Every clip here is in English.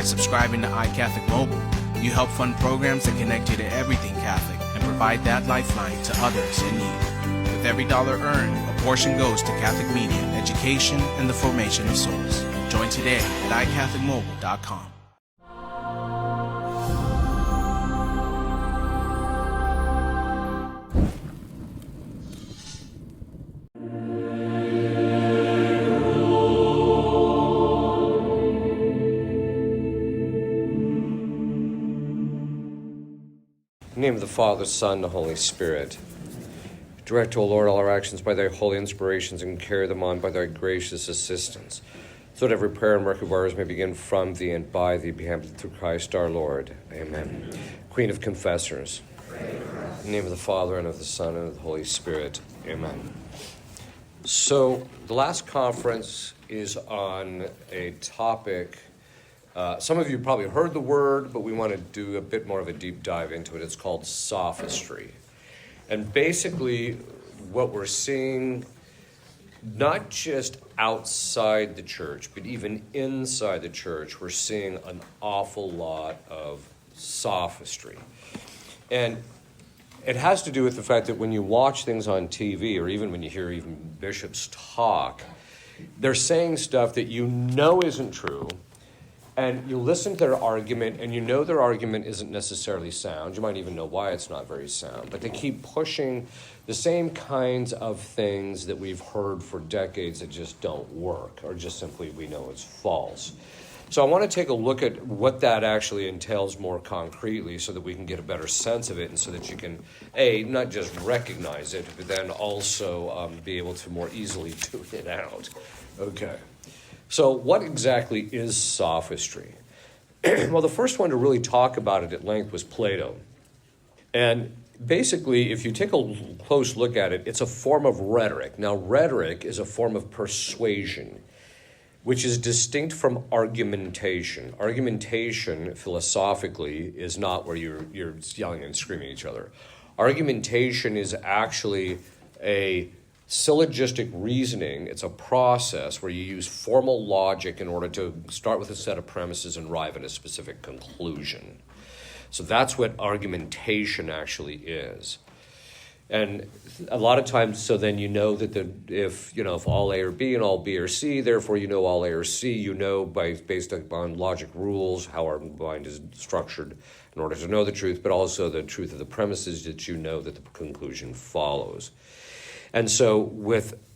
subscribing to iCatholic Mobile, you help fund programs that connect you to everything Catholic and provide that lifeline to others in need. With every dollar earned, a portion goes to Catholic media, education, and the formation of souls. Join today at iCatholicMobile.com. In the name of the Father, Son, and the Holy Spirit. Direct, O Lord, all our actions by thy holy inspirations, and carry them on by thy gracious assistance, so that every prayer and work of ours may begin from thee and by thee, be hampered through Christ our Lord. Amen. Queen of Confessors, in the name of the Father, and of the Son, and of the Holy Spirit. Amen. So, the last conference is on a topic. Some of you probably heard the word, but we want to do a bit more of a deep dive into it. It's called sophistry. And basically, what we're seeing, not just outside the church, but even inside the church, we're seeing an awful lot of sophistry. And it has to do with the fact that when you watch things on TV, or even when you hear even bishops talk, they're saying stuff that you know isn't true. And you listen to their argument, and you know their argument isn't necessarily sound. You might even know why it's not very sound. But they keep pushing the same kinds of things that we've heard for decades that just don't work, or just simply we know it's false. So I want to take a look at what that actually entails more concretely so that we can get a better sense of it, and so that you can, A, not just recognize it, but then also be able to more easily tune it out. Okay. So what exactly is sophistry? Well, the first one to really talk about it at length was Plato. And basically, if you take a close look at it, it's a form of rhetoric. Now, rhetoric is a form of persuasion, which is distinct from argumentation. Argumentation, philosophically, is not where you're yelling and screaming at each other. Argumentation is actually a syllogistic reasoning. It's a process where you use formal logic in order to start with a set of premises and arrive at a specific conclusion. So that's what argumentation actually is. And a lot of times, so then you know that if all A or B and all B or C, therefore you know all A or C, you know based upon logic rules how our mind is structured in order to know the truth, but also the truth of the premises that you know that the conclusion follows. And so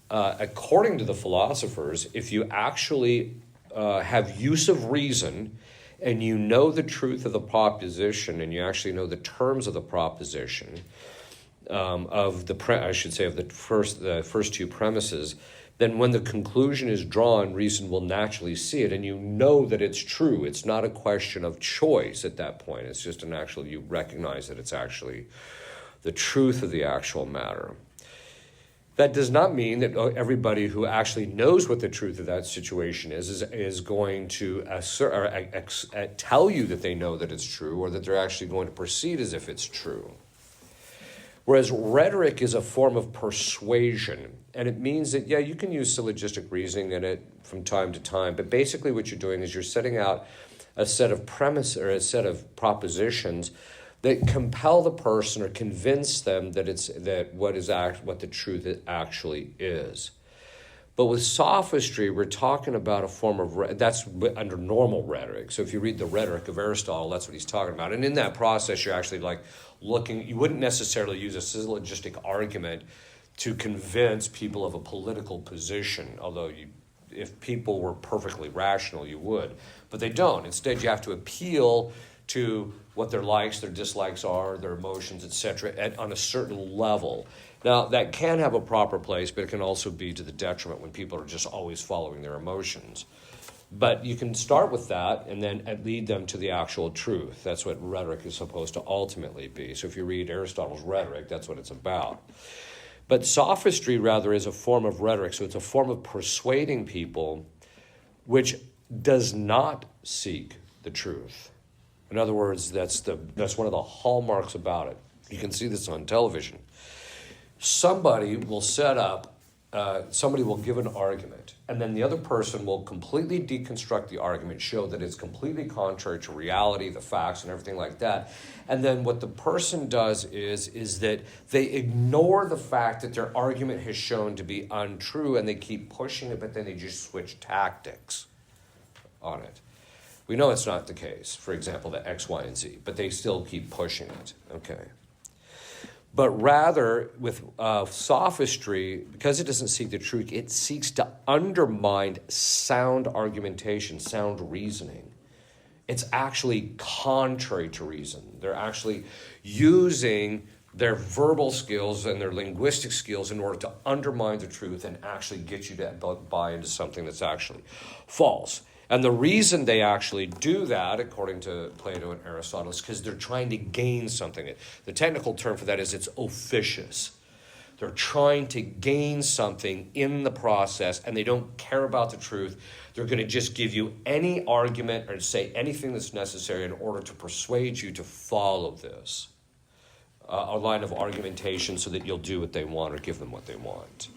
according to the philosophers, if you actually have use of reason and you know the truth of the proposition and you actually know the terms of the proposition, of the first two premises, then when the conclusion is drawn, reason will naturally see it, and you know that it's true. It's not a question of choice at that point. It's just you recognize that it's actually the truth of the actual matter. That does not mean that everybody who actually knows what the truth of that situation is going to tell you that they know that it's true, or that they're actually going to proceed as if it's true. Whereas rhetoric is a form of persuasion, and it means that, you can use syllogistic reasoning in it from time to time, but basically what you're doing is you're setting out a set of premise or a set of propositions that compel the person or convince them that what the truth actually is. But with sophistry, we're talking about a form of that's under normal rhetoric. So if you read the Rhetoric of Aristotle, that's what he's talking about. And in that process, you're actually you wouldn't necessarily use a syllogistic argument to convince people of a political position, although if people were perfectly rational, you would. But they don't. Instead, you have to appeal to what their likes, their dislikes are, their emotions, etc., on a certain level. Now, that can have a proper place, but it can also be to the detriment when people are just always following their emotions. But you can start with that and then lead them to the actual truth. That's what rhetoric is supposed to ultimately be. So if you read Aristotle's Rhetoric, that's what it's about. But sophistry, rather, is a form of rhetoric. So it's a form of persuading people which does not seek the truth. In other words, that's one of the hallmarks about it. You can see this on television. Somebody will set up somebody will give an argument, and then the other person will completely deconstruct the argument, show that it's completely contrary to reality, the facts, and everything like that. And then what the person does is that they ignore the fact that their argument has shown to be untrue, and they keep pushing it, but then they just switch tactics on it. We know it's not the case, for example, the X, Y, and Z, but they still keep pushing it, okay? But rather, with sophistry, because it doesn't seek the truth, it seeks to undermine sound argumentation, sound reasoning. It's actually contrary to reason. They're actually using their verbal skills and their linguistic skills in order to undermine the truth and actually get you to buy into something that's actually false. And the reason they actually do that, according to Plato and Aristotle, is because they're trying to gain something. The technical term for that is it's officious. They're trying to gain something in the process, and they don't care about the truth. They're going to just give you any argument or say anything that's necessary in order to persuade you to follow this, a line of argumentation, so that you'll do what they want or give them what they want.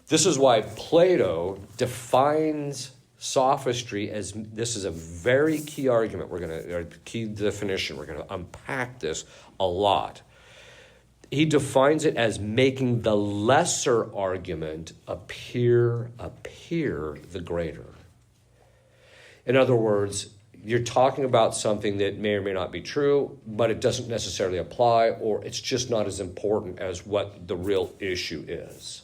This is why Plato defines sophistry as, this is a very key argument, or key definition, we're going to unpack this a lot. He defines it as making the lesser argument appear the greater. In other words, you're talking about something that may or may not be true, but it doesn't necessarily apply, or it's just not as important as what the real issue is.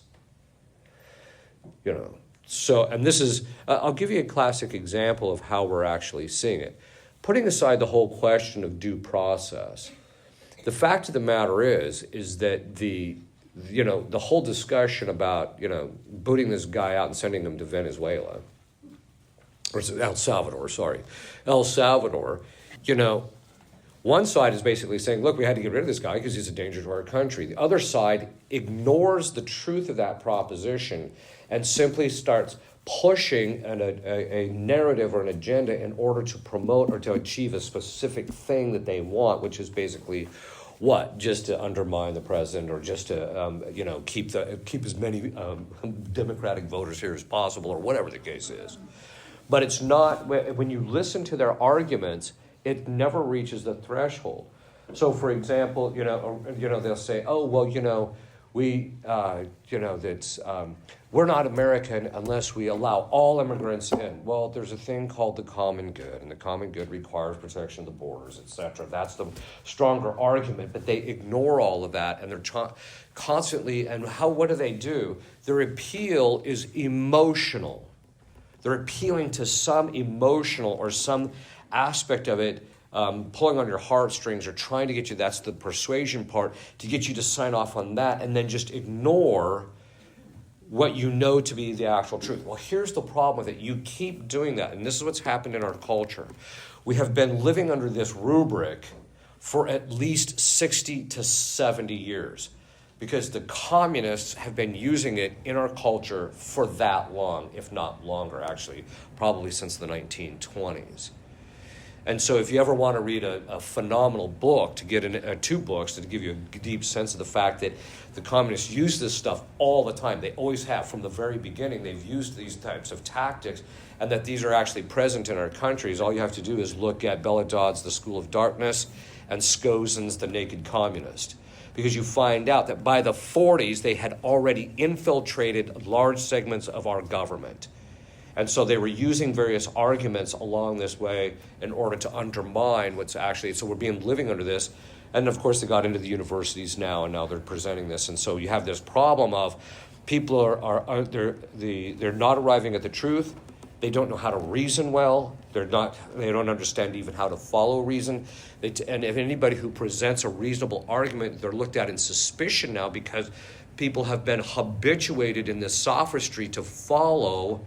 You know. So, and this is, I'll give you a classic example of how we're actually seeing it. Putting aside the whole question of due process, the fact of the matter is that the whole discussion about, booting this guy out and sending him to Venezuela, or El Salvador, one side is basically saying, look, we had to get rid of this guy because he's a danger to our country. The other side ignores the truth of that proposition and simply starts pushing a narrative or an agenda in order to promote or to achieve a specific thing that they want, which is basically what? Just to undermine the president, or just to keep as many Democratic voters here as possible, or whatever the case is. But it's not, when you listen to their arguments, it never reaches the threshold. So, for example, they'll say, "Oh, well, we're not American unless we allow all immigrants in." Well, there's a thing called the common good, and the common good requires protection of the borders, etc. That's the stronger argument, but they ignore all of that, and they're constantly. And what do? Their appeal is emotional. They're appealing to some emotional or some aspect of it, pulling on your heartstrings, or trying to get you, that's the persuasion part, to get you to sign off on that, and then just ignore what you know to be the actual truth. Well, here's the problem with it. You keep doing that, and this is what's happened in our culture. We have been living under this rubric for at least 60 to 70 years, because the communists have been using it in our culture for that long, if not longer, actually, probably since the 1920s. And so if you ever want to read a phenomenal book, to get two books to give you a deep sense of the fact that the communists use this stuff all the time. They always have. From the very beginning, they've used these types of tactics, and that these are actually present in our countries. All you have to do is look at Bella Dodd's The School of Darkness and Skozen's The Naked Communist, because you find out that by the 40s, they had already infiltrated large segments of our government. And so they were using various arguments along this way in order to undermine what's actually, so we're living under this. And of course, they got into the universities now, and now they're presenting this. And so you have this problem of people they're not arriving at the truth. They don't know how to reason well. They don't understand even how to follow reason. And if anybody who presents a reasonable argument, they're looked at in suspicion now, because people have been habituated in this sophistry to follow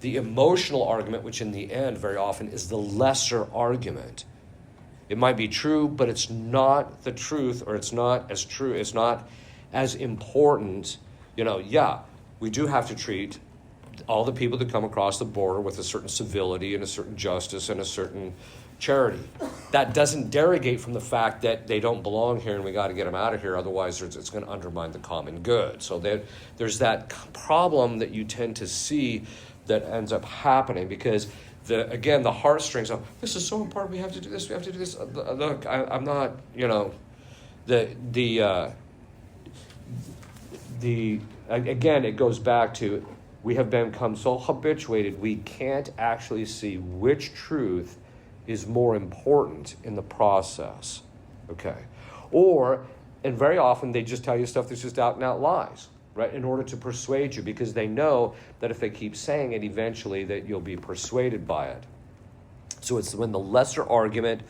the emotional argument, which in the end very often is the lesser argument. It might be true, but it's not the truth, or it's not as true, it's not as important. We do have to treat all the people that come across the border with a certain civility and a certain justice and a certain charity. That doesn't derogate from the fact that they don't belong here and we got to get them out of here, otherwise it's going to undermine the common good. So there's that problem that you tend to see that ends up happening because, the heartstrings of, this is so important, we have to do this, Look, I'm not, again, it goes back to, we have become so habituated, we can't actually see which truth is more important in the process, okay? And very often they just tell you stuff that's just out and out lies, right? In order to persuade you, because they know that if they keep saying it, eventually that you'll be persuaded by it. So it's when the lesser argument,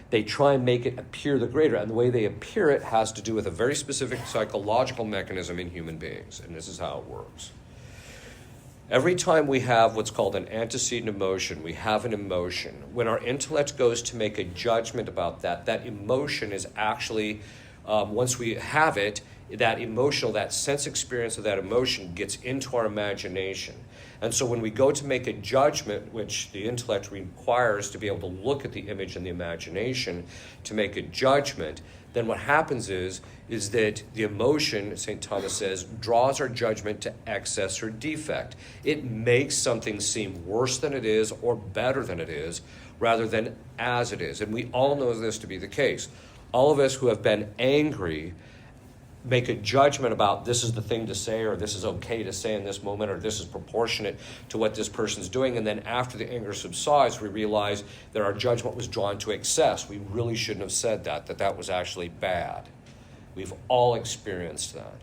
they try and make it appear the greater, and the way they appear it has to do with a very specific psychological mechanism in human beings, and this is how it works. Every time we have what's called an antecedent emotion, we have an emotion. When our intellect goes to make a judgment about that emotion is actually, once we have it, that emotional, that sense experience of that emotion gets into our imagination. And so when we go to make a judgment, which the intellect requires to be able to look at the image in the imagination to make a judgment, then what happens is that the emotion, St. Thomas says, draws our judgment to excess or defect. It makes something seem worse than it is or better than it is, rather than as it is. And we all know this to be the case. All of us who have been angry make a judgment about this is the thing to say, or this is okay to say in this moment, or this is proportionate to what this person's doing. And then after the anger subsides, we realize that our judgment was drawn to excess. We really shouldn't have said that was actually bad. We've all experienced that.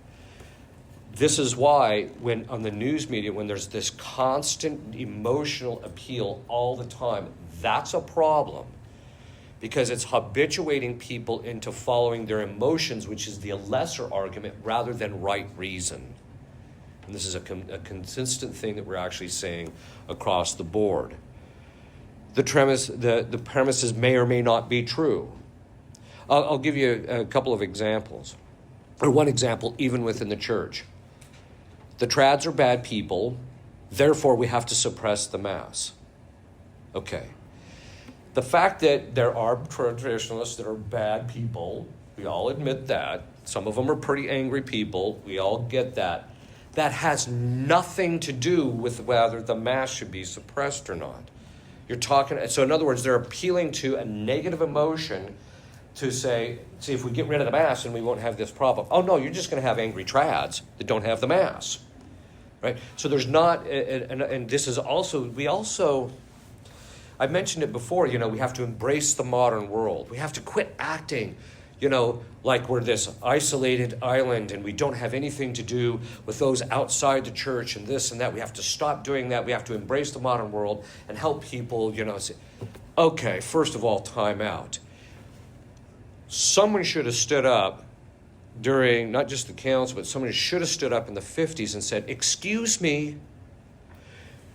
This is why when on the news media, when there's this constant emotional appeal all the time, that's a problem. Because it's habituating people into following their emotions, which is the lesser argument, rather than right reason. And this is a consistent thing that we're actually saying across the board. The premises may or may not be true. I'll give you a couple of examples. Or one example, even within the church. The trads are bad people, therefore we have to suppress the Mass. Okay. The fact that there are traditionalists that are bad people, we all admit that. Some of them are pretty angry people. We all get that. That has nothing to do with whether the Mass should be suppressed or not. So in other words, they're appealing to a negative emotion to say, see, if we get rid of the Mass, then we won't have this problem. Oh, no, you're just going to have angry trads that don't have the Mass. Right? So there's not, and this is also, I mentioned it before, we have to embrace the modern world. We have to quit acting, like we're this isolated island and we don't have anything to do with those outside the church and this and that. We have to stop doing that. We have to embrace the modern world and help people, say, okay, first of all, time out. Someone should have stood up during, not just the council, but someone should have stood up in the 50s and said, excuse me,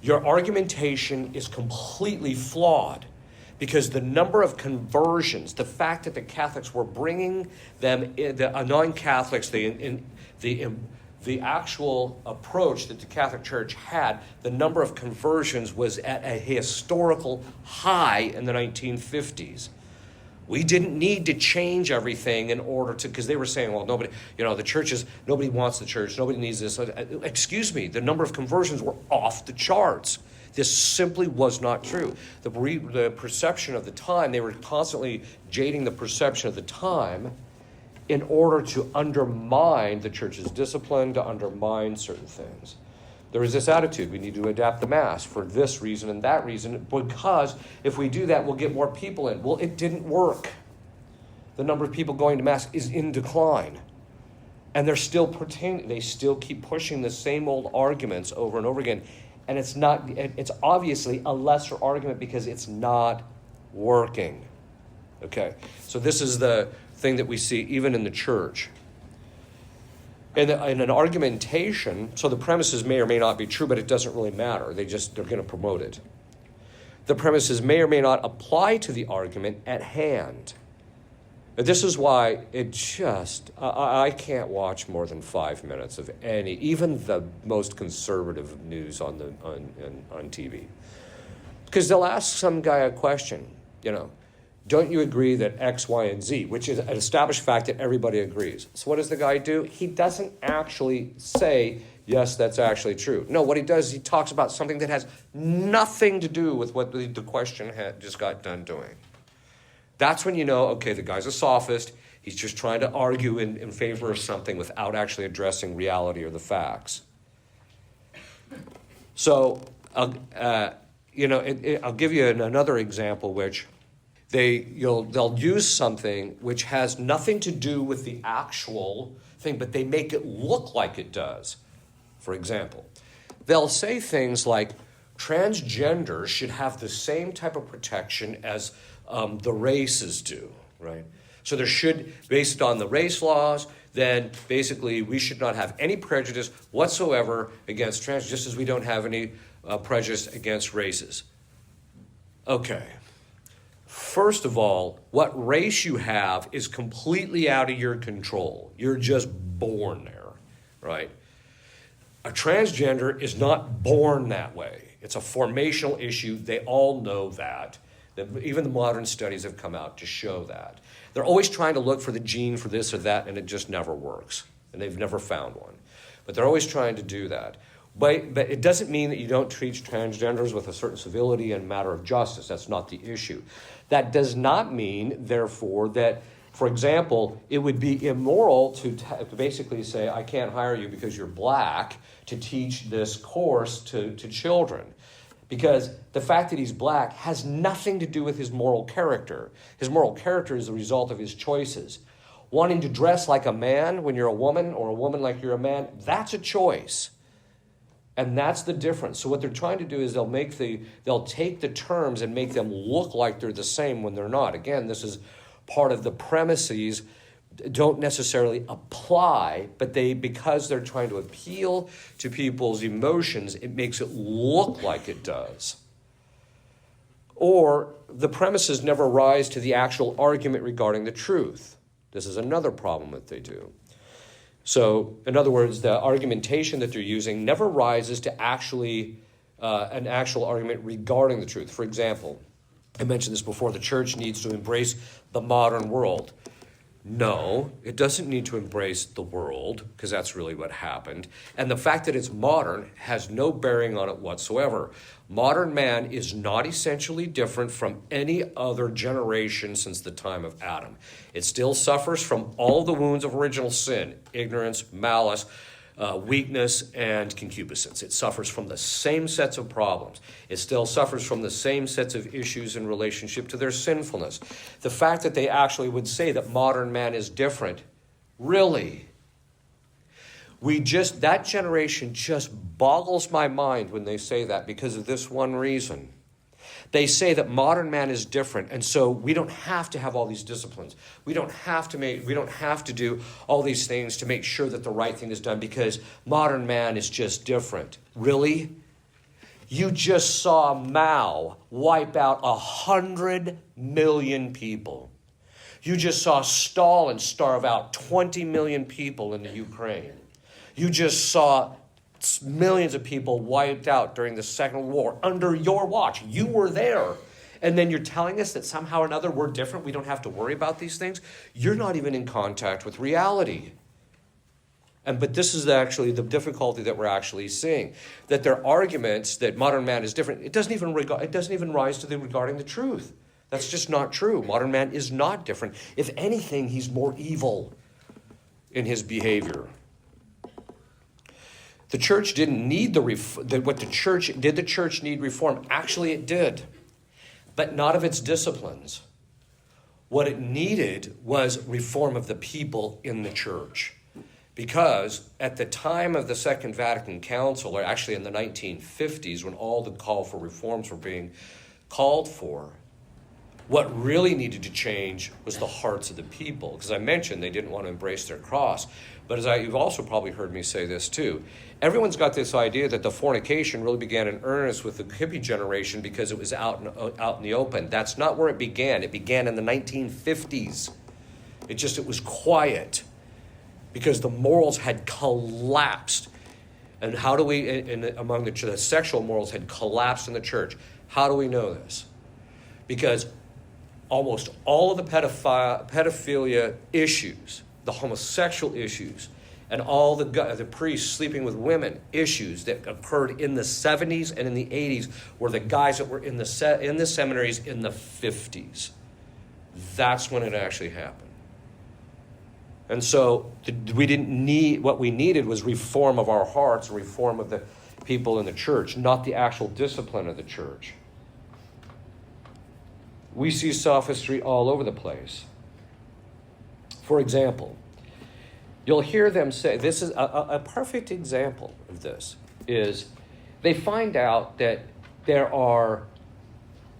your argumentation is completely flawed because the number of conversions, the fact that the Catholics were bringing them, the non-Catholics, the actual approach that the Catholic Church had, the number of conversions was at a historical high in the 1950s. We didn't need to change everything in order to, because they were saying, well, nobody, the churches, nobody wants the church, nobody needs this. Excuse me, the number of conversions were off the charts. This simply was not true. The perception of the time, they were constantly jading the perception of the time in order to undermine the church's discipline, to undermine certain things. There is this attitude, we need to adapt the Mass for this reason and that reason, because if we do that, we'll get more people in. Well, it didn't work. The number of people going to Mass is in decline. And they're still pretending, they still keep pushing the same old arguments over and over again. And it's obviously a lesser argument because it's not working. Okay, so this is the thing that we see even in the church. In an argumentation, so the premises may or may not be true, but it doesn't really matter. They're going to promote it. The premises may or may not apply to the argument at hand. This is why I can't watch more than 5 minutes of even the most conservative news on TV. Because they'll ask some guy a question. Don't you agree that X, Y, and Z, which is an established fact that everybody agrees. So what does the guy do? He doesn't actually say, yes, that's actually true. No, what he does is he talks about something that has nothing to do with what the question had just got done doing. That's when you know, okay, the guy's a sophist. He's just trying to argue in favor of something without actually addressing reality or the facts. So, I'll give you another example which they'll use something which has nothing to do with the actual thing, but they make it look like it does. For example, they'll say things like transgenders should have the same type of protection as the races do, right? So there should, based on the race laws, then basically we should not have any prejudice whatsoever against trans, just as we don't have any prejudice against races. Okay. First of all, what race you have is completely out of your control. You're just born there, right? A transgender is not born that way. It's a formational issue. They all know that. Even the modern studies have come out to show that. They're always trying to look for the gene for this or that, and it just never works. And they've never found one. But they're always trying to do that. But it doesn't mean that you don't treat transgenders with a certain civility and matter of justice. That's not the issue. That does not mean, therefore, that, for example, it would be immoral to basically say, I can't hire you because you're black to teach this course to children. Because the fact that he's black has nothing to do with his moral character. His moral character is the result of his choices. Wanting to dress like a man when you're a woman, or a woman like you're a man, that's a choice. And that's the difference. So what they're trying to do is they'll take the terms and make them look like they're the same when they're not. Again, this is part of the premises don't necessarily apply, but because they're trying to appeal to people's emotions, it makes it look like it does. Or the premises never rise to the actual argument regarding the truth. This is another problem that they do. So, in other words, the argumentation that they're using never rises to actually an actual argument regarding the truth. For example, I mentioned this before, the church needs to embrace the modern world. No, it doesn't need to embrace the world, because that's really what happened. And the fact that it's modern has no bearing on it whatsoever. Modern man is not essentially different from any other generation since the time of Adam. It still suffers from all the wounds of original sin, ignorance, malice, weakness, and concupiscence. It suffers from the same sets of problems. It still suffers from the same sets of issues in relationship to their sinfulness. The fact that they actually would say that modern man is different, really, that generation just boggles my mind when they say that because of this one reason. They say that modern man is different, and so we don't have to have all these disciplines. We don't have to do all these things to make sure that the right thing is done because modern man is just different. Really? You just saw Mao wipe out 100 million people. You just saw Stalin starve out 20 million people in the Ukraine. You just saw millions of people wiped out during the Second World War under your watch. You were there. And then you're telling us that somehow or another we're different, we don't have to worry about these things? You're not even in contact with reality. But this is actually the difficulty that we're actually seeing. That their arguments that modern man is different, it doesn't even rise to regarding the truth. That's just not true. Modern man is not different. If anything, he's more evil in his behavior. The church didn't need did the church need reform? Actually, it did, but not of its disciplines. What it needed was reform of the people in the church. Because at the time of the Second Vatican Council, or actually in the 1950s, when all the call for reforms were being called for, what really needed to change was the hearts of the people. Because I mentioned they didn't want to embrace their cross. But you've also probably heard me say this too. Everyone's got this idea that the fornication really began in earnest with the hippie generation because it was out in the open. That's not where it began. It began in the 1950s. It was quiet because the morals had collapsed. And how do we, among the sexual morals had collapsed in the church? How do we know this? Because almost all of the pedophilia issues, the homosexual issues, and all the priests sleeping with women issues that occurred in the 70s and in the 80s were the guys that were in the seminaries in the 50s. That's when it actually happened. And so what we needed was reform of our hearts, reform of the people in the church, not the actual discipline of the church. We see sophistry all over the place. For example, you'll hear them say, this is a perfect example of this, is they find out that there are,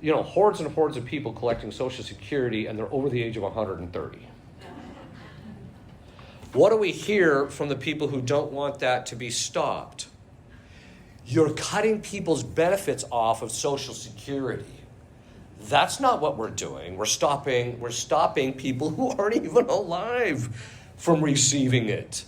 hordes and hordes of people collecting Social Security, and they're over the age of 130. What do we hear from the people who don't want that to be stopped? You're cutting people's benefits off of Social Security. That's not what we're doing. We're stopping people who aren't even alive from receiving it.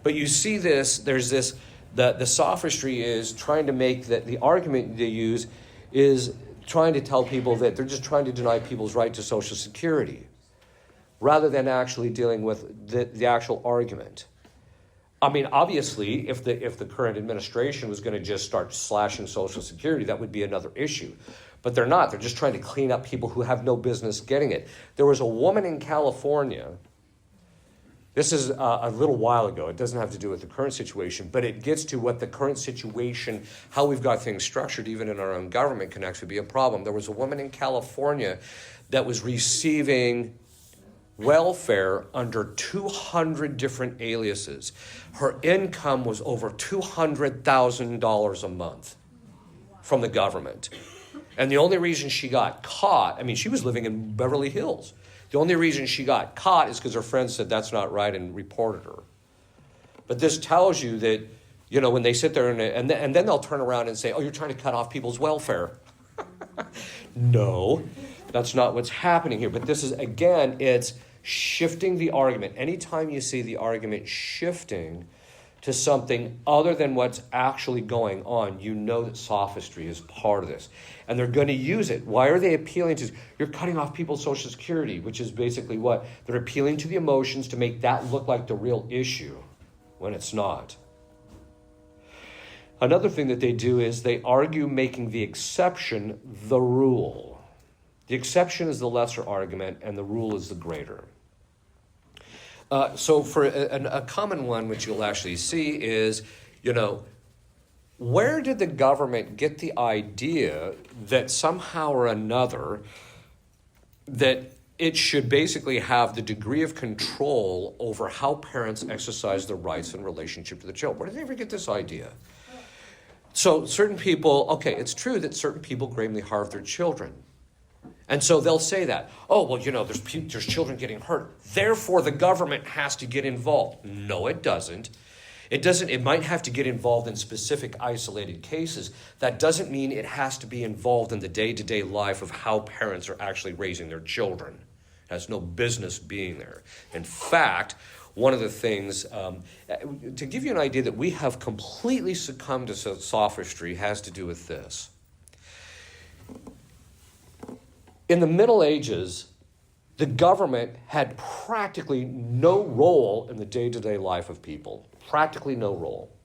But you see this, there's this, the sophistry is trying to make that the argument they use is trying to tell people that they're just trying to deny people's right to Social Security, rather than actually dealing with the actual argument. I mean, obviously, if the current administration was going to just start slashing Social Security, that would be another issue. But they're not. They're just trying to clean up people who have no business getting it. There was a woman in California. This is a little while ago. It doesn't have to do with the current situation, but it gets to what the current situation, how we've got things structured, even in our own government, can actually be a problem. There was a woman in California that was receiving welfare under 200 different aliases. Her income was over $200,000 a month from the government. And the only reason she got caught, she was living in Beverly Hills. The only reason she got caught is because her friend said that's not right and reported her. But this tells you that, when they sit there and then they'll turn around and say, oh, you're trying to cut off people's welfare. No, that's not what's happening here. But this is, again, it's shifting the argument. Anytime you see the argument shifting to something other than what's actually going on, you know that sophistry is part of this. And they're going to use it. Why are they appealing to? You're cutting off people's Social Security, which is basically what? They're appealing to the emotions to make that look like the real issue when it's not. Another thing that they do is they argue making the exception the rule. The exception is the lesser argument, and the rule is the greater. So for a common one, which you'll actually see is, where did the government get the idea that somehow or another that it should basically have the degree of control over how parents exercise their rights in relationship to the child? Where did they ever get this idea? So certain people, okay, it's true that certain people gravely harm their children. And so they'll say that, oh, well, there's children getting hurt, therefore the government has to get involved. No, it doesn't. It might have to get involved in specific isolated cases. That doesn't mean it has to be involved in the day-to-day life of how parents are actually raising their children. It has no business being there. In fact, one of the things, to give you an idea that we have completely succumbed to sophistry, has to do with this. In the Middle Ages, the government had practically no role in the day-to-day life of people. Practically no role.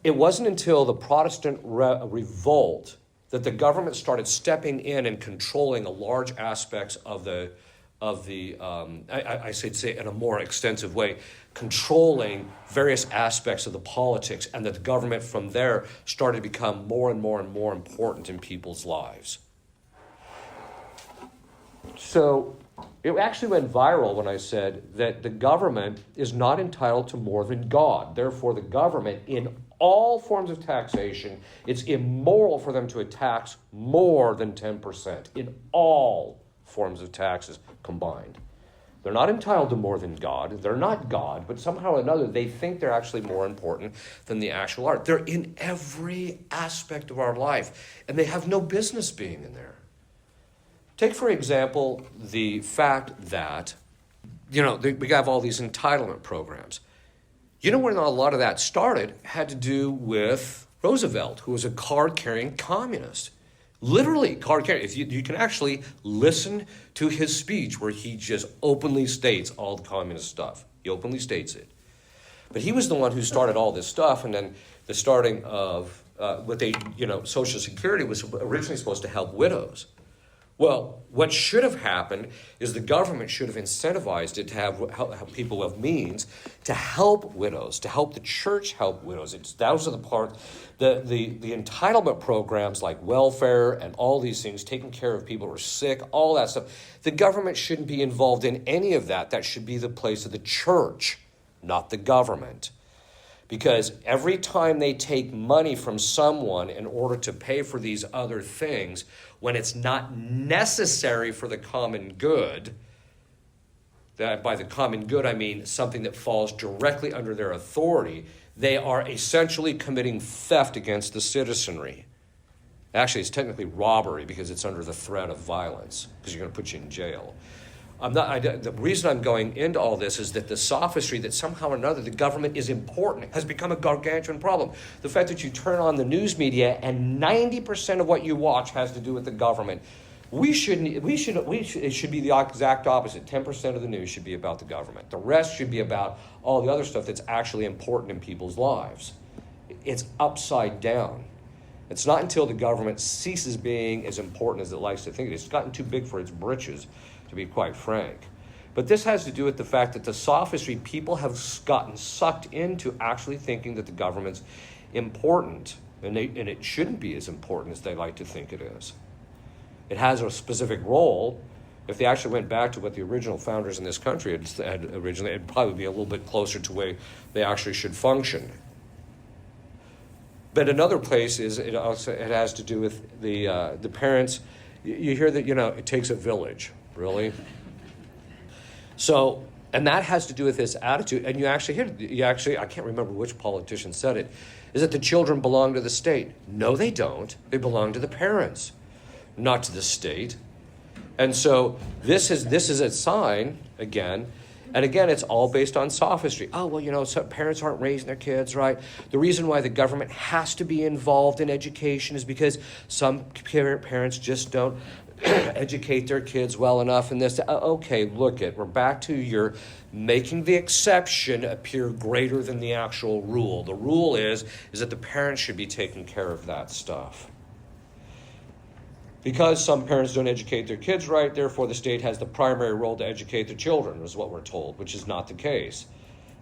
It wasn't until the Protestant revolt that the government started stepping in and controlling a large aspects of I should say in a more extensive way, controlling various aspects of the politics, and that the government from there started to become more and more and more important in people's lives. So it actually went viral when I said that the government is not entitled to more than God. Therefore, the government, in all forms of taxation, it's immoral for them to tax more than 10% in all forms of taxes combined. They're not entitled to more than God. They're not God, but somehow or another, they think they're actually more important than the actual art. They're in every aspect of our life, and they have no business being in there. Take, for example, the fact that, we have all these entitlement programs. When a lot of that started had to do with Roosevelt, who was a card-carrying communist. Literally, if you can actually listen to his speech where he just openly states all the communist stuff. He openly states it. But he was the one who started all this stuff, and then the starting of Social Security was originally supposed to help widows. Well, what should have happened is the government should have incentivized it to help people of means to help widows, to help the church help widows. Those are the part, the entitlement programs like welfare and all these things, taking care of people who are sick, all that stuff. The government shouldn't be involved in any of that. That should be the place of the church, not the government. Because every time they take money from someone in order to pay for these other things, when it's not necessary for the common good, that by the common good I mean something that falls directly under their authority, they are essentially committing theft against the citizenry. Actually, it's technically robbery because it's under the threat of violence, because you're going to put you in jail. The reason I'm going into all this is that the sophistry that somehow or another the government is important has become a gargantuan problem. The fact that you turn on the news media and 90% of what you watch has to do with the government. It should be the exact opposite. 10% of the news should be about the government. The rest should be about all the other stuff that's actually important in people's lives. It's upside down. It's not until the government ceases being as important as it likes to think it is. It's gotten too big for its britches, to be quite frank. But this has to do with the fact that the sophistry, people have gotten sucked into actually thinking that the government's important, and it shouldn't be as important as they like to think it is. It has a specific role. If they actually went back to what the original founders in this country had originally, it'd probably be a little bit closer to where they actually should function. But another place is it has to do with the parents. You hear that, it takes a village. Really? So, and that has to do with this attitude. And I can't remember which politician said it, is that the children belong to the state. No, they don't. They belong to the parents, not to the state. And so this is a sign, again, and again, it's all based on sophistry. Oh, well, some parents aren't raising their kids right. The reason why the government has to be involved in education is because some parents just don't educate their kids well enough in this. Okay, we're back to your making the exception appear greater than the actual rule. The rule is that the parents should be taking care of that stuff. Because some parents don't educate their kids right, therefore the state has the primary role to educate the children, is what we're told, which is not the case.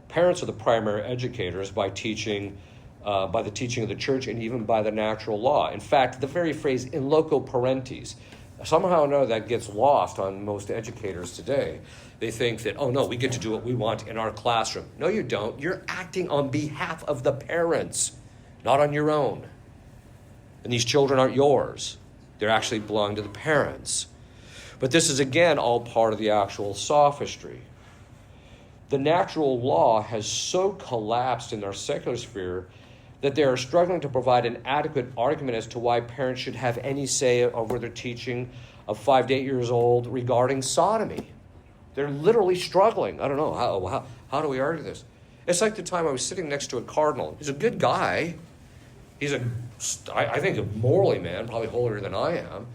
Parents are the primary educators by the teaching of the church and even by the natural law. In fact, the very phrase in loco parentis, somehow or another that gets lost on most educators today. They think that, we get to do what we want in our classroom. No, you don't. You're acting on behalf of the parents, not on your own. And these children aren't yours. They actually belong to the parents. But this is, again, all part of the actual sophistry. The natural law has so collapsed in our secular sphere that they are struggling to provide an adequate argument as to why parents should have any say over their teaching of 5 to 8 years old regarding sodomy. They're literally struggling. I don't know. How do we argue this? It's like the time I was sitting next to a cardinal. He's a good guy. He's I think a morally man, probably holier than I am.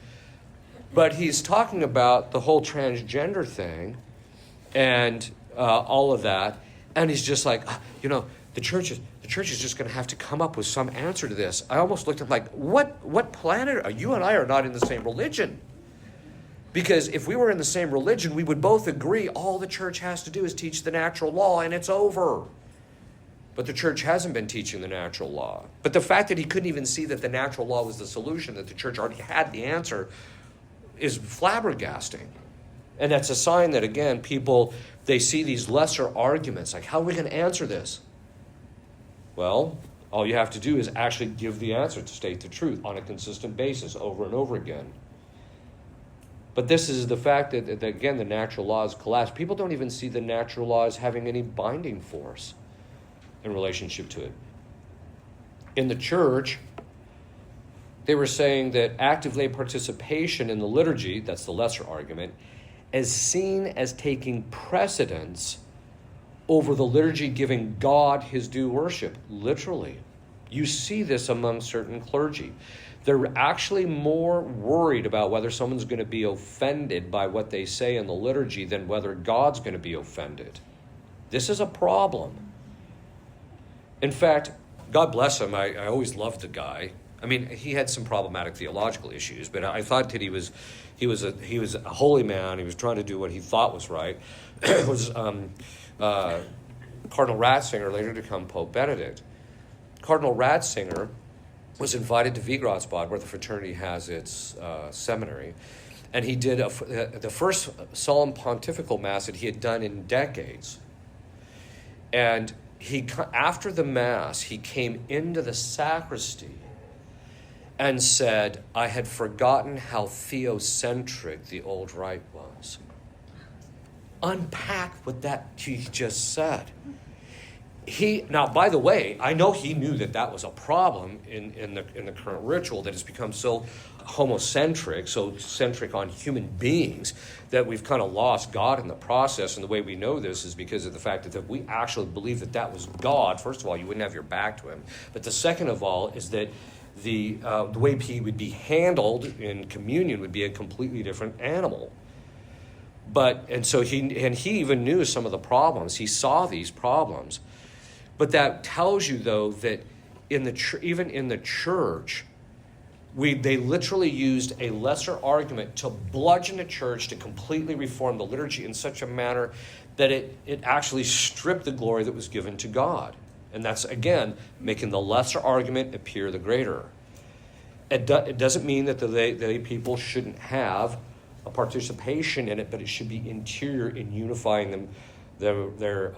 But he's talking about the whole transgender thing and all of that. And he's just like, the church is just going to have to come up with some answer to this. I almost looked at him like, what planet are you and I are not in the same religion? Because if we were in the same religion, we would both agree all the church has to do is teach the natural law and it's over. But the church hasn't been teaching the natural law. But the fact that he couldn't even see that the natural law was the solution, that the church already had the answer, is flabbergasting. And that's a sign that, again, people, they see these lesser arguments, like, how are we going to answer this? Well, all you have to do is actually give the answer, to state the truth on a consistent basis over and over again. But this is the fact that again, the natural law has collapsed. People don't even see the natural law as having any binding force in relationship to it. In the church, they were saying that active lay participation in the liturgy, that's the lesser argument, is seen as taking precedence over the liturgy giving God his due worship, literally. You see this among certain clergy. They're actually more worried about whether someone's going to be offended by what they say in the liturgy than whether God's going to be offended. This is a problem. In fact, God bless him, I always loved the guy. I mean, he had some problematic theological issues, but I thought that he was a holy man. He was trying to do what he thought was right. It was Cardinal Ratzinger, later to become Pope Benedict. Cardinal Ratzinger was invited to Wiegratsbad, where the fraternity has its seminary, and he did the first solemn pontifical mass that he had done in decades. And after the mass, he came into the sacristy and said, "I had forgotten how theocentric the old rite was." Unpack what that he just said. Now, by the way, I know he knew that was a problem in the current ritual, that it's become so homocentric, so centric on human beings, that we've kind of lost God in the process. And the way we know this is because of the fact that if we actually believe that was God, first of all, you wouldn't have your back to him. But the second of all is that the way he would be handled in communion would be a completely different animal. So he even knew some of the problems. He saw these problems. But that tells you, though, that even in the church, they literally used a lesser argument to bludgeon the church to completely reform the liturgy in such a manner that it actually stripped the glory that was given to God. And that's, again, making the lesser argument appear the greater. It doesn't mean that the lay people shouldn't have a participation in it, but it should be interior in unifying them, their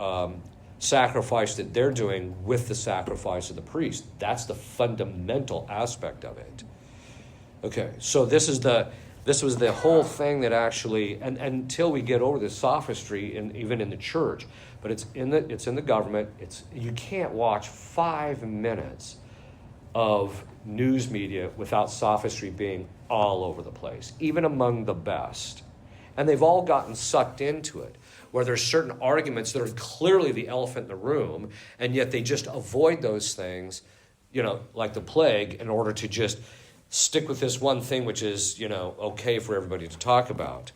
sacrifice that they're doing with the sacrifice of the priest. That's the fundamental aspect of it. Okay, so this was the whole thing that actually, and until we get over the sophistry, even in the church, but it's in the government. You can't watch 5 minutes of news media without sophistry being all over the place, even among the best. And they've all gotten sucked into it, where there's certain arguments that are clearly the elephant in the room, and yet they just avoid those things, like the plague, in order to just stick with this one thing which is, okay for everybody to talk about.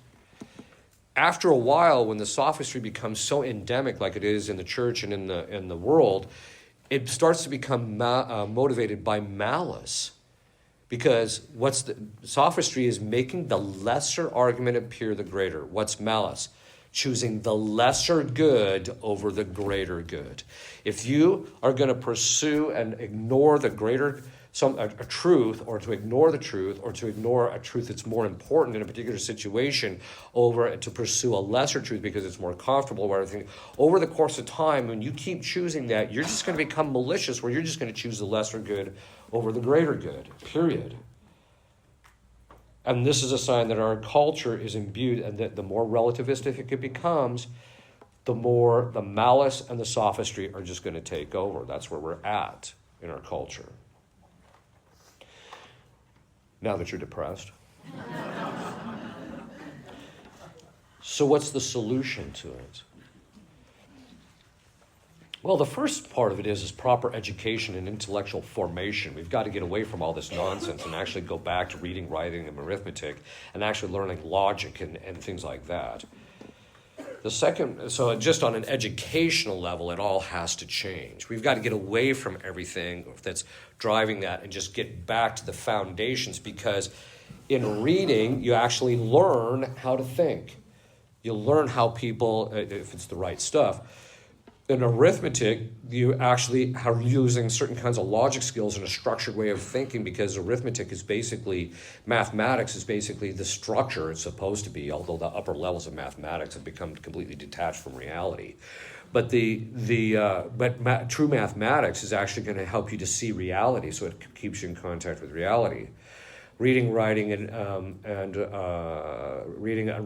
After a while, when the sophistry becomes so endemic like it is in the church and in the world, it starts to become motivated by malice. Because sophistry is making the lesser argument appear the greater. What's malice? Choosing the lesser good over the greater good. If you are going to pursue and ignore the greater, a truth, or to ignore the truth, or to ignore a truth that's more important in a particular situation, to pursue a lesser truth because it's more comfortable, or everything, over the course of time, when you keep choosing that, you're just going to become malicious, where you're just going to choose the lesser good over the greater good, period. And this is a sign that our culture is imbued, and that the more relativistic it becomes, the more the malice and the sophistry are just going to take over. That's where we're at in our culture. Now that you're depressed. So what's the solution to it? Well, the first part of it is proper education and intellectual formation. We've got to get away from all this nonsense and actually go back to reading, writing, and arithmetic, and actually learning logic and things like that. The second, so just on an educational level, it all has to change. We've got to get away from everything that's driving that and just get back to the foundations, because in reading, you actually learn how to think. You learn how people, if it's the right stuff. In arithmetic, you actually are using certain kinds of logic skills and a structured way of thinking, because arithmetic is basically, mathematics is basically the structure it's supposed to be, although the upper levels of mathematics have become completely detached from reality. But true mathematics is actually going to help you to see reality, so it keeps you in contact with reality. Reading, writing, and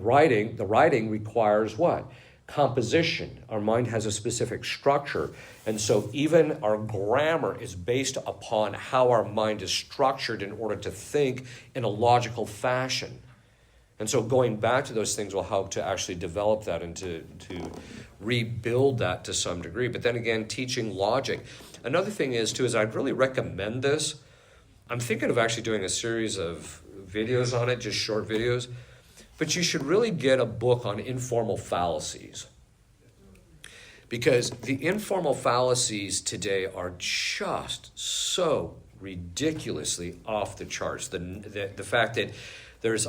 writing, the writing requires what? Composition. Our mind has a specific structure, and so even our grammar is based upon how our mind is structured in order to think in a logical fashion. And so going back to those things will help to actually develop that and to rebuild that to some degree. But then again, teaching logic. Another thing is I'd really recommend this I'm thinking of actually doing a series of videos on it, just short videos. But you should really get a book on informal fallacies. Because the informal fallacies today are just so ridiculously off the charts. The fact that there's,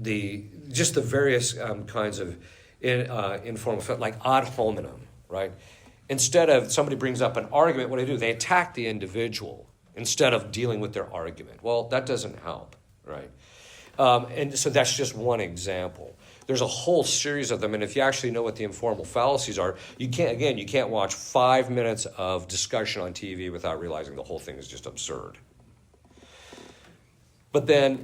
the various kinds of informal, like ad hominem, right? Instead of somebody brings up an argument, what do? They attack the individual instead of dealing with their argument. Well, that doesn't help, right? And so that's just one example. There's a whole series of them, and if you actually know what the informal fallacies are, you can't watch 5 minutes of discussion on TV without realizing the whole thing is just absurd. But then,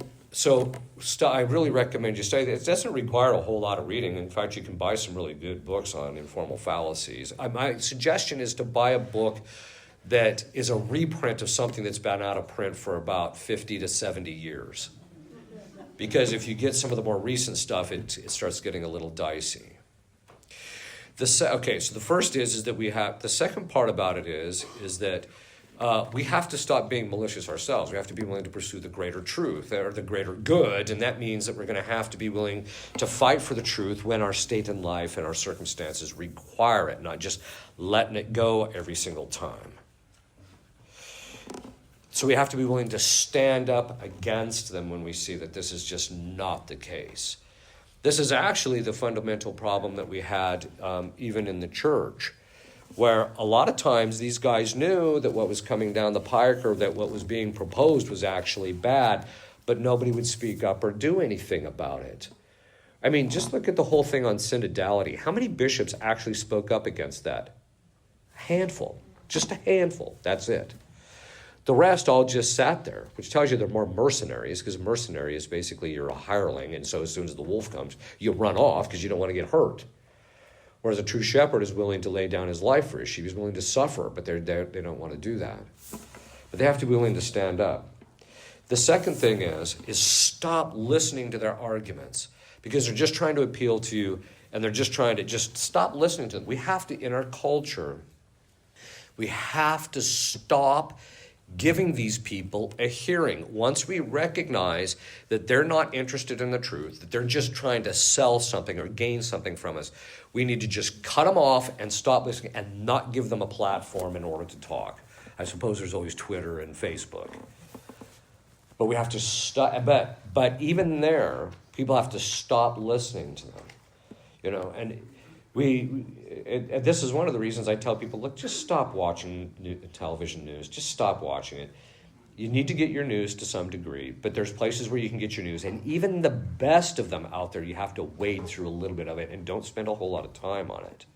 I really recommend you study this. It doesn't require a whole lot of reading. In fact, you can buy some really good books on informal fallacies. My suggestion is to buy a book that is a reprint of something that's been out of print for about 50 to 70 years. Because if you get some of the more recent stuff, it starts getting a little dicey. So the first is that the second part about it is that we have to stop being malicious ourselves. We have to be willing to pursue the greater truth or the greater good, and that means that we're going to have to be willing to fight for the truth when our state in life and our circumstances require it, not just letting it go every single time. So we have to be willing to stand up against them when we see that this is just not the case. This is actually the fundamental problem that we had even in the church, where a lot of times these guys knew that what was coming down the pike or that what was being proposed was actually bad, but nobody would speak up or do anything about it. I mean, just look at the whole thing on synodality. How many bishops actually spoke up against that? A handful. Just a handful. That's it. The rest all just sat there, which tells you they're more mercenaries, because mercenary is basically you're a hireling, and so as soon as the wolf comes, you run off because you don't want to get hurt. Whereas a true shepherd is willing to lay down his life for his sheep. He's willing to suffer, but they don't want to do that. But they have to be willing to stand up. The second thing is stop listening to their arguments, because they're just trying to appeal to you, and they're just trying to just stop listening to them. We have to, in our culture, we have to stop giving these people a hearing. Once we recognize that they're not interested in the truth, that they're just trying to sell something or gain something from us, we need to just cut them off and stop listening and not give them a platform in order to talk. I suppose there's always Twitter and Facebook. But we have to stop. But even there, people have to stop listening to them. And this is one of the reasons I tell people, look, just stop watching television news. Just stop watching it. You need to get your news to some degree, but there's places where you can get your news. And even the best of them out there, you have to wade through a little bit of it and don't spend a whole lot of time on it.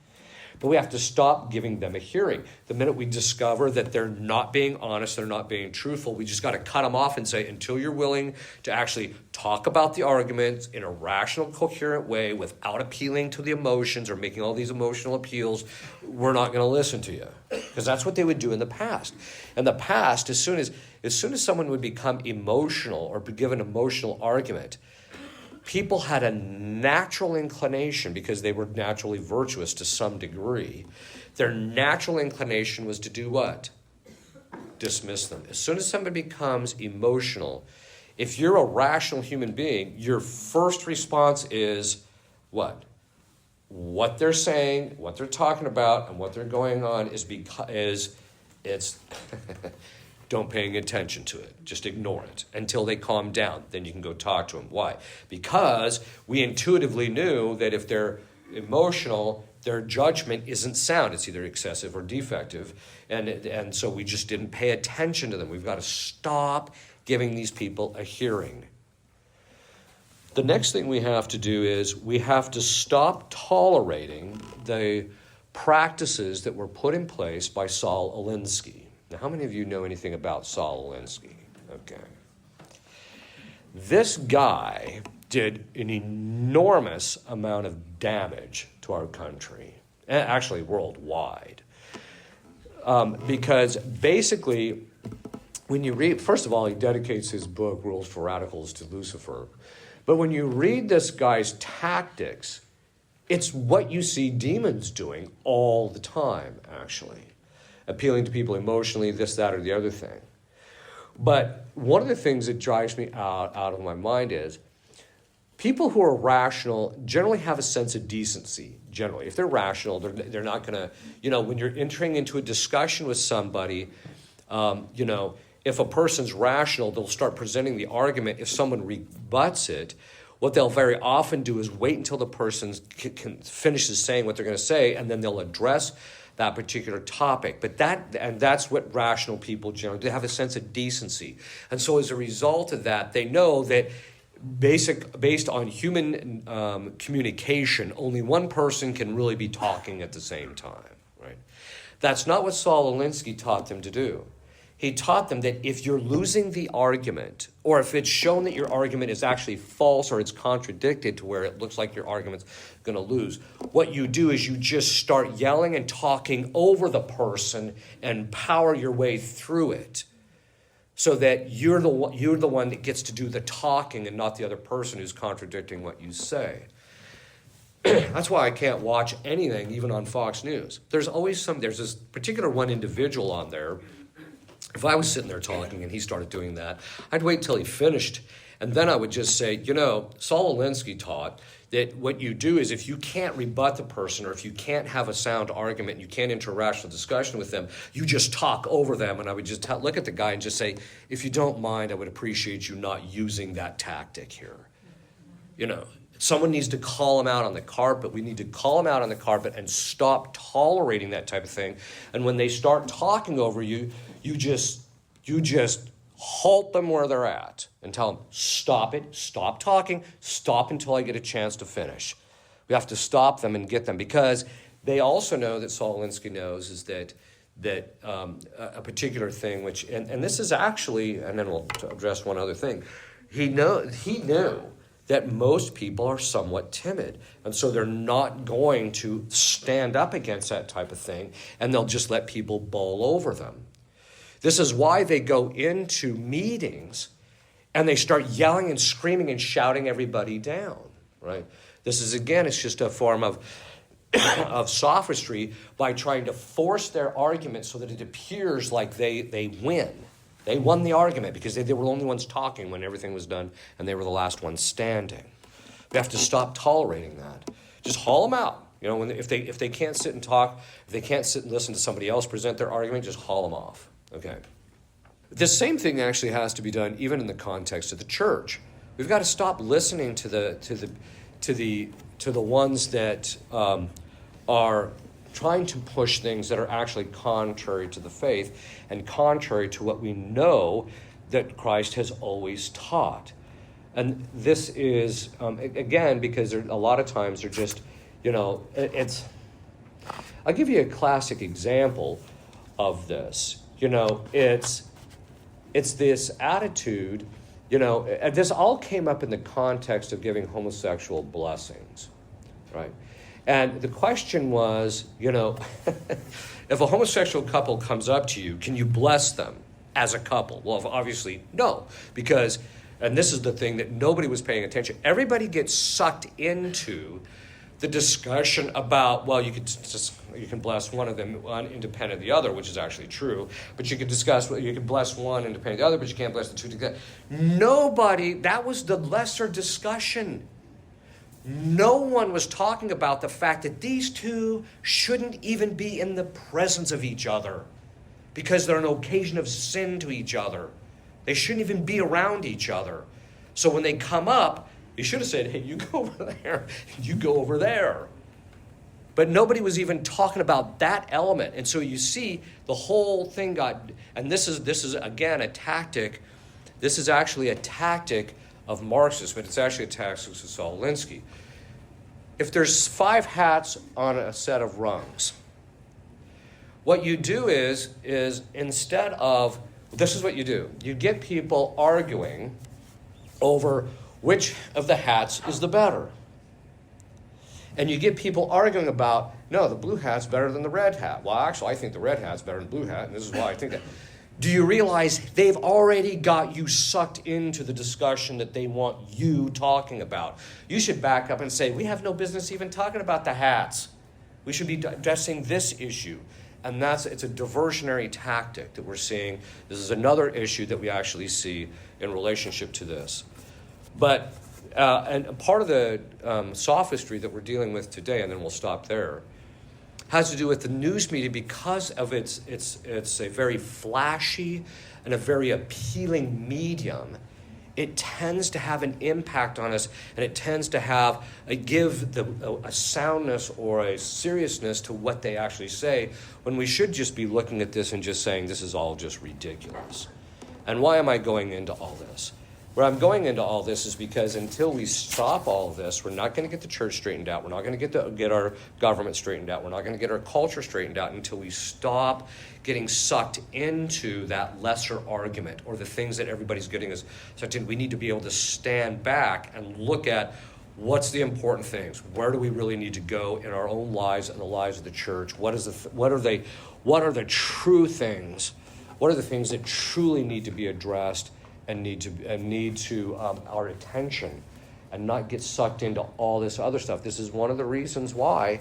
But we have to stop giving them a hearing. The minute we discover that they're not being honest, they're not being truthful, we just got to cut them off and say, until you're willing to actually talk about the arguments in a rational, coherent way without appealing to the emotions or making all these emotional appeals, we're not going to listen to you. Because that's what they would do in the past. In the past, as soon as someone would become emotional or give an emotional argument, people had a natural inclination, because they were naturally virtuous to some degree. Their natural inclination was to do what? Dismiss them. As soon as somebody becomes emotional, if you're a rational human being, your first response is what? What they're saying, what they're talking about, and what they're going on is don't paying attention to it. Just ignore it until they calm down. Then you can go talk to them. Why? Because we intuitively knew that if they're emotional, their judgment isn't sound. It's either excessive or defective. And so we just didn't pay attention to them. We've got to stop giving these people a hearing. The next thing we have to do is we have to stop tolerating the practices that were put in place by Saul Alinsky. Now, how many of you know anything about Saul Alinsky? Okay. This guy did an enormous amount of damage to our country, and actually worldwide. Because basically, when you read, first of all, he dedicates his book, Rules for Radicals, to Lucifer. But when you read this guy's tactics, it's what you see demons doing all the time, actually. Appealing to people emotionally, this, that, or the other thing. But one of the things that drives me out of my mind is people who are rational generally have a sense of decency, generally. If they're rational, they're not going to, when you're entering into a discussion with somebody, if a person's rational, they'll start presenting the argument. If someone rebuts it, what they'll very often do is wait until the person finishes saying what they're going to say, and then they'll address that particular topic. But that's what rational people generally do. They have a sense of decency. And so as a result of that, they know that based on human communication, only one person can really be talking at the same time, right? That's not what Saul Alinsky taught them to do. He taught them that if you're losing the argument, or if it's shown that your argument is actually false or it's contradicted to where it looks like your argument's going to lose, what you do is you just start yelling and talking over the person and power your way through it, so that you're the one that gets to do the talking and not the other person who's contradicting what you say. That's why I can't watch anything, even on Fox News. There's this particular one individual on there. If I was sitting there talking and he started doing that, I'd wait till he finished, and then I would just say, Saul Alinsky taught that what you do is if you can't rebut the person, or if you can't have a sound argument, and you can't enter a rational discussion with them, you just talk over them. And I would just look at the guy and just say, if you don't mind, I would appreciate you not using that tactic here. Someone needs to call him out on the carpet. We need to call him out on the carpet and stop tolerating that type of thing. And when they start talking over you, you just halt them where they're at and tell them, stop it, stop talking, stop until I get a chance to finish. We have to stop them and get them, because they also know that Saul Alinsky knows is that a particular thing, which, and this is actually, and then we'll address one other thing, he knew that most people are somewhat timid, and so they're not going to stand up against that type of thing, and they'll just let people bowl over them. This is why they go into meetings and they start yelling and screaming and shouting everybody down, right? This is, again, it's just a form of sophistry by trying to force their argument so that it appears like they win. They won the argument because they were the only ones talking when everything was done, and they were the last ones standing. We have to stop tolerating that. Just haul them out. If they can't sit and talk, if they can't sit and listen to somebody else present their argument, just haul them off. Okay. This same thing actually has to be done even in the context of the church. We've got to stop listening to the ones that are trying to push things that are actually contrary to the faith and contrary to what we know that Christ has always taught. And this is, again, because a lot of times they're just, it's... I'll give you a classic example of this. It's this attitude, this all came up in the context of giving homosexual blessings, right? And the question was, if a homosexual couple comes up to you, can you bless them as a couple? Well, obviously, no, because, and this is the thing that nobody was paying attention, everybody gets sucked into the discussion about, well, you can bless one of them independent of the other, which is actually true, but you can bless one independent of the other, but you can't bless the two together. That was the lesser discussion. No one was talking about the fact that these two shouldn't even be in the presence of each other because they're an occasion of sin to each other. They shouldn't even be around each other. So when they come up, you should have said, hey, you go over there, you go over there. But nobody was even talking about that element. And so you see the whole thing and this is again a tactic. This is actually a tactic of Marxists, but it's actually a tactic of Saul Alinsky. If there's 5 hats on a set of rungs, what you do is instead of, this is what you do. You get people arguing over which of the hats is the better. And you get people arguing about, no, the blue hat's better than the red hat. Well, actually, I think the red hat's better than the blue hat, and this is why I think that. Do you realize they've already got you sucked into the discussion that they want you talking about? You should back up and say, we have no business even talking about the hats. We should be addressing this issue. And it's a diversionary tactic that we're seeing. This is another issue that we actually see in relationship to this. But, and part of the sophistry that we're dealing with today, and then we'll stop there, has to do with the news media because of it's a very flashy and a very appealing medium. It tends to have an impact on us, and it tends to have a soundness or a seriousness to what they actually say, when we should just be looking at this and just saying this is all just ridiculous. And why am I going into all this? Where I'm going into all this is because until we stop all of this, we're not going to get the church straightened out. We're not going to get our government straightened out. We're not going to get our culture straightened out until we stop getting sucked into that lesser argument or the things that everybody's getting us sucked in. We need to be able to stand back and look at what's the important things. Where do we really need to go in our own lives and the lives of the church? What are the true things? What are the things that truly need to be addressed and need to our attention, and not get sucked into all this other stuff? This is one of the reasons why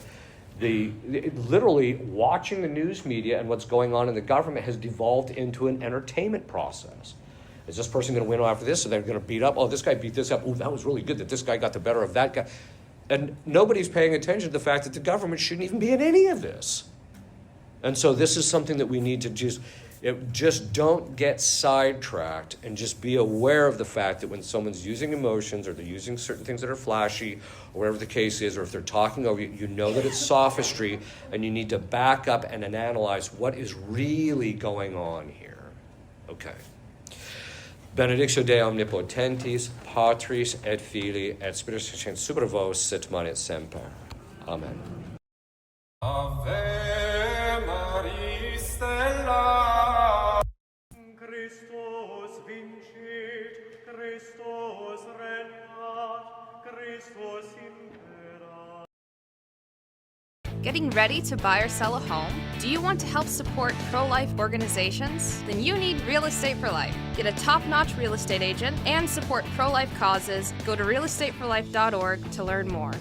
literally watching the news media and what's going on in the government has devolved into an entertainment process. Is this person going to win after this? So they're going to beat up. Oh, this guy beat this up. Oh, that was really good that this guy got the better of that guy. And nobody's paying attention to the fact that the government shouldn't even be in any of this. And so this is something that we need to just don't get sidetracked, and just be aware of the fact that when someone's using emotions, or they're using certain things that are flashy, or whatever the case is, or if they're talking over you, you know that it's sophistry, and you need to back up and analyze what is really going on here. Okay. Benedictio Dei omnipotentis, Patris et Filii et Spiritus Sancti super vos sit manet semper. Amen. Ave Maria Stella, Christus vincit, Christus regnat, Christus imperat. Getting ready to buy or sell a home? Do you want to help support pro-life organizations? Then you need Real Estate for Life. Get a top-notch real estate agent and support pro-life causes. Go to realestateforlife.org to learn more.